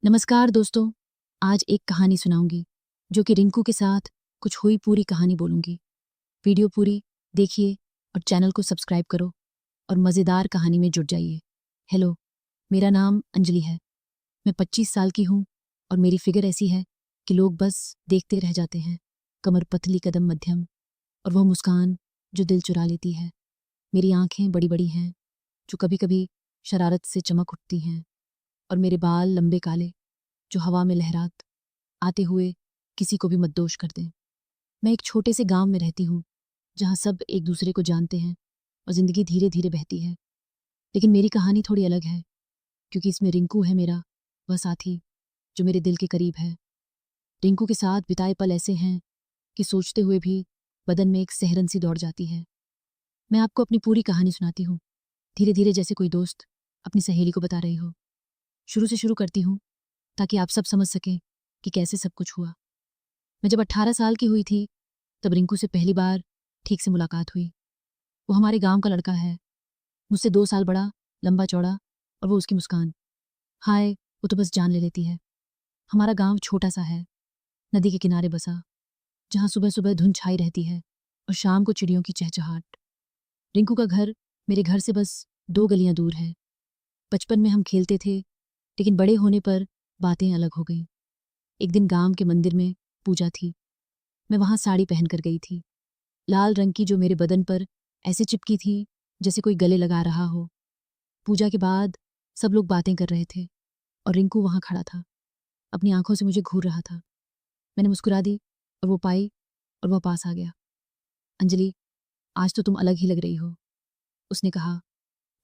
नमस्कार दोस्तों, आज एक कहानी सुनाऊंगी जो कि रिंकू के साथ कुछ हुई पूरी कहानी बोलूंगी। वीडियो पूरी देखिए और चैनल को सब्सक्राइब करो और मज़ेदार कहानी में जुड़ जाइए। हेलो, मेरा नाम अंजलि है। मैं 25 साल की हूँ और मेरी फिगर ऐसी है कि लोग बस देखते रह जाते हैं। कमर पतली, कदम मध्यम और वो मुस्कान जो दिल चुरा लेती है। मेरी आंखें बड़ी बड़ी हैं जो कभी कभी शरारत से चमक उठती हैं और मेरे बाल लंबे काले जो हवा में लहरात आते हुए किसी को भी मद्दोश कर दें। मैं एक छोटे से गांव में रहती हूँ जहाँ सब एक दूसरे को जानते हैं और ज़िंदगी धीरे धीरे बहती है। लेकिन मेरी कहानी थोड़ी अलग है क्योंकि इसमें रिंकू है, मेरा वह साथी जो मेरे दिल के करीब है। रिंकू के साथ बिताए पल ऐसे हैं कि सोचते हुए भी बदन में एक सिहरन सी दौड़ जाती है। मैं आपको अपनी पूरी कहानी सुनाती हूँ, धीरे धीरे, जैसे कोई दोस्त अपनी सहेली को बता रही हो। शुरू से शुरू करती हूँ ताकि आप सब समझ सकें कि कैसे सब कुछ हुआ। मैं जब 18 साल की हुई थी तब रिंकू से पहली बार ठीक से मुलाकात हुई। वो हमारे गांव का लड़का है, मुझसे 2 साल बड़ा, लंबा चौड़ा, और वो उसकी मुस्कान, हाय, वो तो बस जान ले लेती है। हमारा गांव छोटा सा है, नदी के किनारे बसा, जहाँ सुबह सुबह धुंध छाई रहती है और शाम को चिड़ियों की चहचहाट। रिंकू का घर मेरे घर से बस 2 गलियां दूर है। बचपन में हम खेलते थे, लेकिन बड़े होने पर बातें अलग हो गईं। एक दिन गांव के मंदिर में पूजा थी। मैं वहां साड़ी पहनकर गई थी, लाल रंग की, जो मेरे बदन पर ऐसे चिपकी थी जैसे कोई गले लगा रहा हो। पूजा के बाद सब लोग बातें कर रहे थे और रिंकू वहां खड़ा था, अपनी आंखों से मुझे घूर रहा था। मैंने मुस्कुरा दी और वो पाई और वह पास आ गया। अंजलि, आज तो तुम अलग ही लग रही हो, उसने कहा।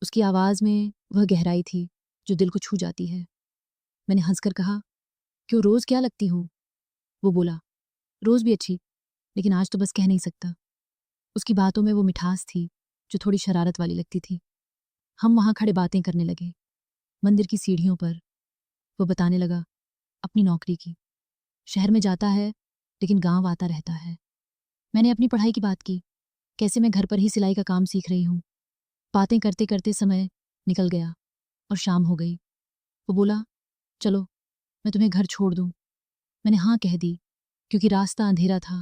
उसकी आवाज़ में वह गहराई थी जो दिल को छू जाती है। मैंने हंसकर कहा, क्यों, रोज़ क्या लगती हूँ? वो बोला, रोज़ भी अच्छी, लेकिन आज तो बस कह नहीं सकता। उसकी बातों में वो मिठास थी जो थोड़ी शरारत वाली लगती थी। हम वहाँ खड़े बातें करने लगे, मंदिर की सीढ़ियों पर। वो बताने लगा अपनी नौकरी की, शहर में जाता है लेकिन गांव आता रहता है। मैंने अपनी पढ़ाई की बात की, कैसे मैं घर पर ही सिलाई का काम सीख रही हूँ। बातें करते करते समय निकल गया और शाम हो गई। वो बोला, चलो मैं तुम्हें घर छोड़ दूँ। मैंने हाँ कह दी क्योंकि रास्ता अंधेरा था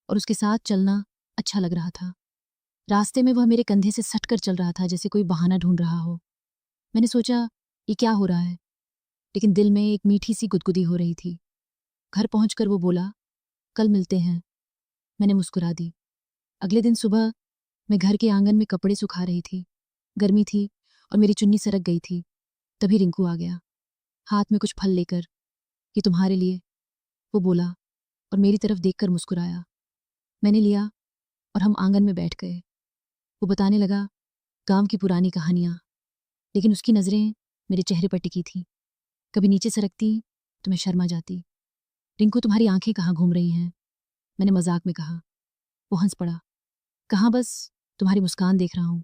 और उसके साथ चलना अच्छा लग रहा था। रास्ते में वह मेरे कंधे से सटकर चल रहा था जैसे कोई बहाना ढूंढ रहा हो। मैंने सोचा, ये क्या हो रहा है, लेकिन दिल में एक मीठी सी गुदगुदी हो रही थी। घर पहुंचकर वो बोला, कल मिलते हैं। मैंने मुस्कुरा दी। अगले दिन सुबह मैं घर के आंगन में कपड़े सुखा रही थी। गर्मी थी और मेरी चुन्नी सरक गई थी। तभी रिंकू आ गया, हाथ में कुछ फल लेकर। ये तुम्हारे लिए, वो बोला और मेरी तरफ देखकर मुस्कुराया। मैंने लिया और हम आंगन में बैठ गए। वो बताने लगा गांव की पुरानी कहानियां, लेकिन उसकी नज़रें मेरे चेहरे पर टिकी थी। कभी नीचे सरकती तो मैं शर्मा जाती। रिंकू, तुम्हारी आंखें कहाँ घूम रही हैं? मैंने मजाक में कहा। वो हंस पड़ा, कहाँ, बस तुम्हारी मुस्कान देख रहा हूँ,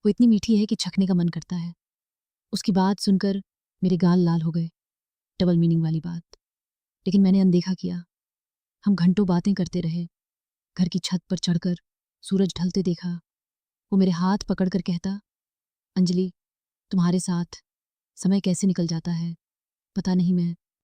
वो इतनी मीठी है कि चखने का मन करता है। उसकी बात सुनकर मेरे गाल लाल हो गए, डबल मीनिंग वाली बात। लेकिन मैंने अनदेखा किया। हम घंटों बातें करते रहे। घर की छत पर चढ़कर सूरज ढलते देखा। वो मेरे हाथ पकड़कर कहता, अंजलि, तुम्हारे साथ समय कैसे निकल जाता है पता नहीं, मैं